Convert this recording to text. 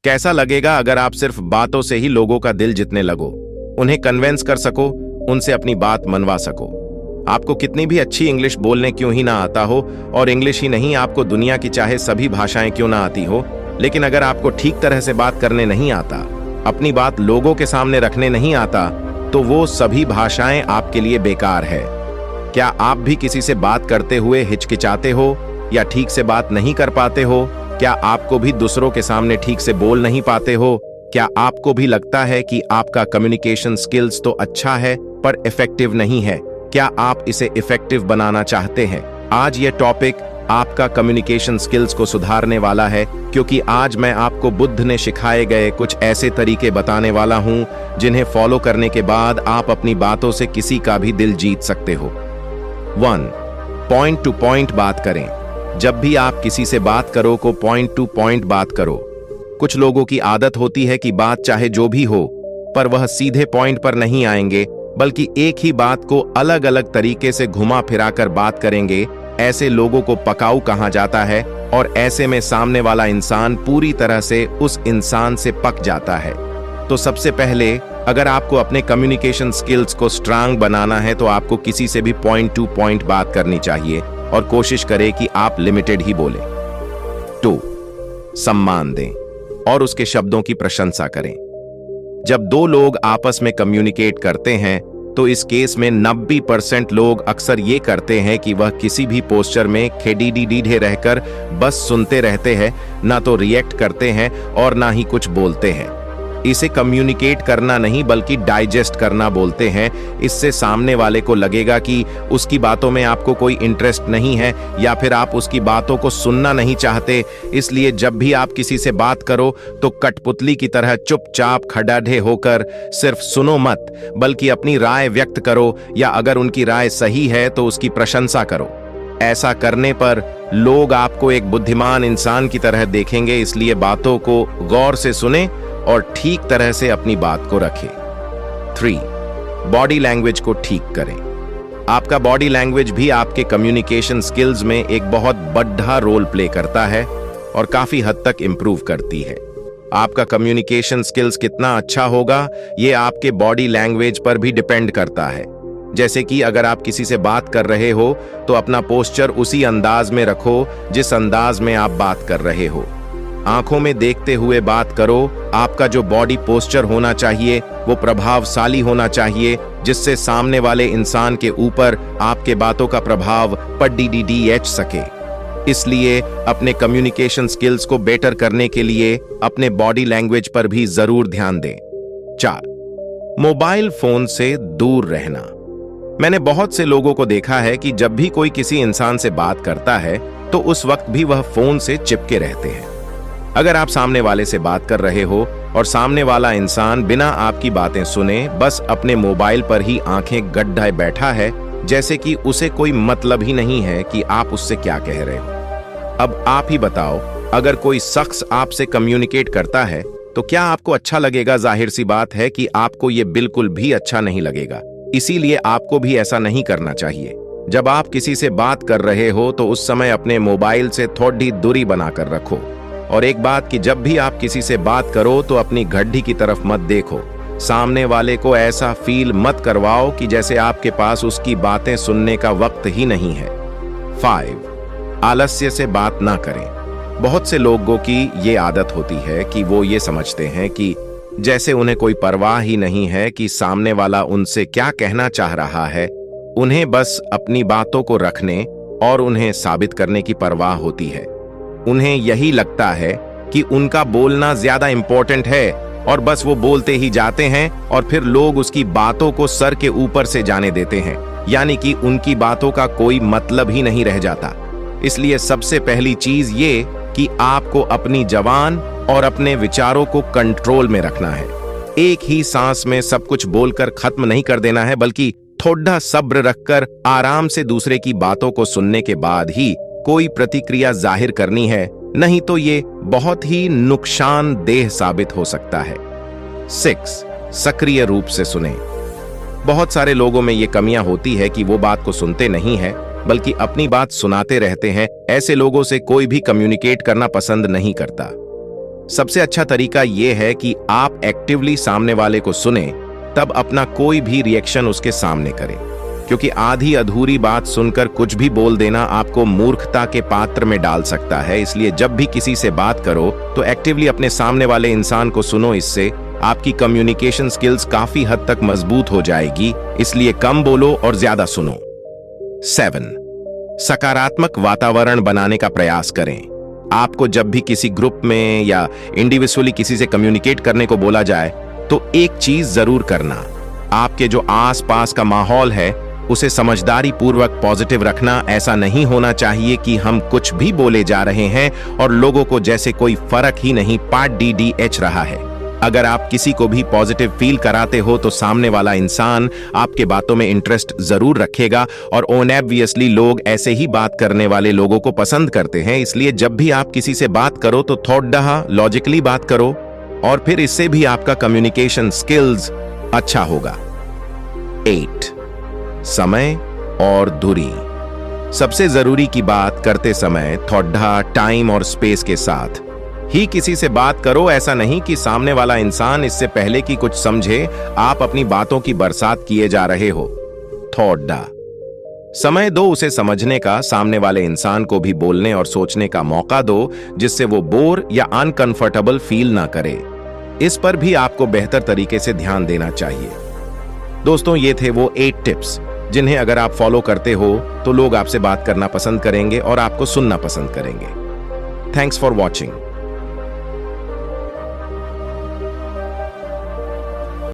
कैसा लगेगा अगर आप सिर्फ बातों से ही लोगों का दिल जीतने लगो, उन्हें कन्विंस कर सको, उनसे अपनी बात मनवा सको। आपको कितनी भी अच्छी इंग्लिश बोलने क्यों ही ना आता हो, और इंग्लिश ही नहीं आपको दुनिया की चाहे सभी भाषाएं क्यों ना आती हो, लेकिन अगर आपको ठीक तरह से बात करने नहीं आता, अपनी बात लोगों के सामने रखने नहीं आता, तो वो सभी भाषाएं आपके लिए बेकार है। क्या आप भी किसी से बात करते हुए हिचकिचाते हो या ठीक से बात नहीं कर पाते हो? क्या आपको भी दूसरों के सामने ठीक से बोल नहीं पाते हो? क्या आपको भी लगता है कि आपका कम्युनिकेशन स्किल्स तो अच्छा है पर इफेक्टिव नहीं है? क्या आप इसे इफेक्टिव बनाना चाहते हैं? आज ये टॉपिक आपका कम्युनिकेशन स्किल्स को सुधारने वाला है, क्योंकि आज मैं आपको बुद्ध ने सिखाए गए कुछ ऐसे तरीके बताने वाला हूं जिन्हें फॉलो करने के बाद आप अपनी बातों से किसी का भी दिल जीत सकते हो। 1. पॉइंट टू पॉइंट बात करें। जब भी आप किसी से बात करो को पॉइंट टू पॉइंट बात करो। कुछ लोगों की आदत होती है कि बात चाहे जो भी हो, पर वह सीधे पॉइंट पर नहीं आएंगे, बल्कि एक ही बात को अलग अलग तरीके से घुमा फिराकर बात करेंगे। ऐसे लोगों को पकाऊ कहा जाता है, और ऐसे में सामने वाला इंसान पूरी तरह से उस इंसान से पक जाता है। तो सबसे पहले अगर आपको अपने कम्युनिकेशन स्किल्स को स्ट्रांग बनाना है, तो आपको किसी से भी पॉइंट टू पॉइंट बात करनी चाहिए और कोशिश करें कि आप लिमिटेड ही बोलें। 2. सम्मान दें और उसके शब्दों की प्रशंसा करें। जब दो लोग आपस में कम्युनिकेट करते हैं, तो इस केस में 90% लोग अक्सर ये करते हैं कि वह किसी भी पोस्चर में खेडीडीडीढ़े रहकर बस सुनते रहते हैं, ना तो रिएक्ट करते हैं और ना ही कुछ बोलते हैं। इसे कम्युनिकेट करना नहीं बल्कि डाइजेस्ट करना बोलते हैं। इससे सामने वाले को लगेगा कि उसकी बातों में आपको कोई इंटरेस्ट नहीं है, या फिर आप उसकी बातों को सुनना नहीं चाहते। इसलिए जब भी आप किसी से बात करो तो कठपुतली की तरह चुपचाप खड़ाढे होकर सिर्फ सुनो मत, बल्कि अपनी राय व्यक्त करो, या अगर उनकी राय सही है तो उसकी प्रशंसा करो। ऐसा करने पर लोग आपको एक बुद्धिमान इंसान की तरह देखेंगे। इसलिए बातों को गौर से सुने और ठीक तरह से अपनी बात को रखें। 3. बॉडी लैंग्वेज को ठीक करें। आपका बॉडी लैंग्वेज भी आपके कम्युनिकेशन स्किल्स में एक बहुत बड़ा रोल प्ले करता है और काफी हद तक इंप्रूव करती है। आपका कम्युनिकेशन स्किल्स कितना अच्छा होगा, ये आपके बॉडी लैंग्वेज पर भी डिपेंड करता है। जैसे कि अगर आप किसी से बात कर रहे हो, तो अपना पोस्चर उसी अंदाज में रखो जिस अंदाज में आप बात कर रहे हो। आंखों में देखते हुए बात करो। आपका जो बॉडी पोस्चर होना चाहिए वो प्रभावशाली होना चाहिए, जिससे सामने वाले इंसान के ऊपर आपके बातों का प्रभाव पड़ीडीडीएच सके। इसलिए अपने कम्युनिकेशन स्किल्स को बेटर करने के लिए अपने बॉडी लैंग्वेज पर भी जरूर ध्यान दें। 4. मोबाइल फोन से दूर रहना। मैंने बहुत से लोगों को देखा है कि जब भी कोई किसी इंसान से बात करता है, तो उस वक्त भी वह फोन से चिपके रहते हैं। अगर आप सामने वाले से बात कर रहे हो और सामने वाला इंसान बिना आपकी बातें सुने बस अपने मोबाइल पर ही आंखें गड्ढाए बैठा है, जैसे कि उसे कोई मतलब ही नहीं है कि आप उससे क्या कह रहे हो। अब आप ही बताओ, अगर कोई शख्स आपसे कम्युनिकेट करता है तो क्या आपको अच्छा लगेगा? जाहिर सी बात है कि आपको ये बिल्कुल भी अच्छा नहीं लगेगा। इसीलिए आपको भी ऐसा नहीं करना चाहिए। जब आप किसी से बात कर रहे हो तो उस समय अपने मोबाइल से थोड़ी दूरी बनाकर रखो। और एक बात कि जब भी आप किसी से बात करो तो अपनी घड्डी की तरफ मत देखो। सामने वाले को ऐसा फील मत करवाओ कि जैसे आपके पास उसकी बातें सुनने का वक्त ही नहीं है। 5. आलस्य से बात ना करें। बहुत से लोगों की ये आदत होती है कि वो ये समझते हैं कि जैसे उन्हें कोई परवाह ही नहीं है कि सामने वाला उनसे क्या कहना चाह रहा है। उन्हें बस अपनी बातों को रखने और उन्हें साबित करने की परवाह होती है। उन्हें यही लगता है कि उनका बोलना ज्यादा इंपॉर्टेंट है, और बस वो बोलते ही जाते हैं और फिर लोग उसकी बातों को सर के ऊपर से जाने देते हैं, यानी कि उनकी बातों का कोई मतलब ही नहीं रह जाता। इसलिए सबसे पहली चीज ये कि आपको अपनी जबान और अपने विचारों को कंट्रोल में रखना है। एक ही सांस में सब कुछ बोलकर खत्म नहीं कर देना है, बल्कि थोड़ा सब्र रखकर आराम से दूसरे की बातों को सुनने के बाद ही कोई प्रतिक्रिया जाहिर करनी है, नहीं तो ये बहुत ही नुकसानदेह साबित हो सकता है। 6. सक्रिय रूप से सुने। बहुत सारे लोगों में ये कमियां होती है कि वो बात को सुनते नहीं है, बल्कि अपनी बात सुनाते रहते हैं। ऐसे लोगों से कोई भी कम्युनिकेट करना पसंद नहीं करता। सबसे अच्छा तरीका यह है कि आप एक्टिवली सामने वाले को सुने, तब अपना कोई भी रिएक्शन उसके सामने करें, क्योंकि आधी अधूरी बात सुनकर कुछ भी बोल देना आपको मूर्खता के पात्र में डाल सकता है। इसलिए जब भी किसी से बात करो तो एक्टिवली अपने सामने वाले इंसान को सुनो। इससे आपकी कम्युनिकेशन स्किल्स काफी हद तक मजबूत हो जाएगी। इसलिए कम बोलो और ज्यादा सुनो। 7. सकारात्मक वातावरण बनाने का प्रयास करें। आपको जब भी किसी ग्रुप में या इंडिविजुअली किसी से कम्युनिकेट करने को बोला जाए तो एक चीज जरूर करना, आपके जो आसपास का माहौल है उसे समझदारी पूर्वक पॉजिटिव रखना। ऐसा नहीं होना चाहिए कि हम कुछ भी बोले जा रहे हैं और लोगों को जैसे कोई फर्क ही नहीं पड़ रहा है। अगर आप किसी को भी पॉजिटिव फील कराते हो तो सामने वाला इंसान आपके बातों में इंटरेस्ट जरूर रखेगा, और ऑब्वियसली लोग ऐसे ही बात करने वाले लोगों को पसंद करते हैं। इसलिए जब भी आप किसी से बात करो तो थोड़ा लॉजिकली बात करो, और फिर इससे भी आपका कम्युनिकेशन स्किल्स अच्छा होगा। 8. समय और दूरी। सबसे जरूरी की बात करते समय थोड़ा टाइम और स्पेस के साथ ही किसी से बात करो। ऐसा नहीं कि सामने वाला इंसान इससे पहले कि कुछ समझे आप अपनी बातों की बरसात किए जा रहे हो। थोड़ा समय दो उसे समझने का, सामने वाले इंसान को भी बोलने और सोचने का मौका दो, जिससे वो बोर या अनकंफर्टेबल फील ना करे। इस पर भी आपको बेहतर तरीके से ध्यान देना चाहिए। दोस्तों, ये थे वो 8 टिप्स जिन्हें अगर आप फॉलो करते हो तो लोग आपसे बात करना पसंद करेंगे और आपको सुनना पसंद करेंगे। Thanks for watching.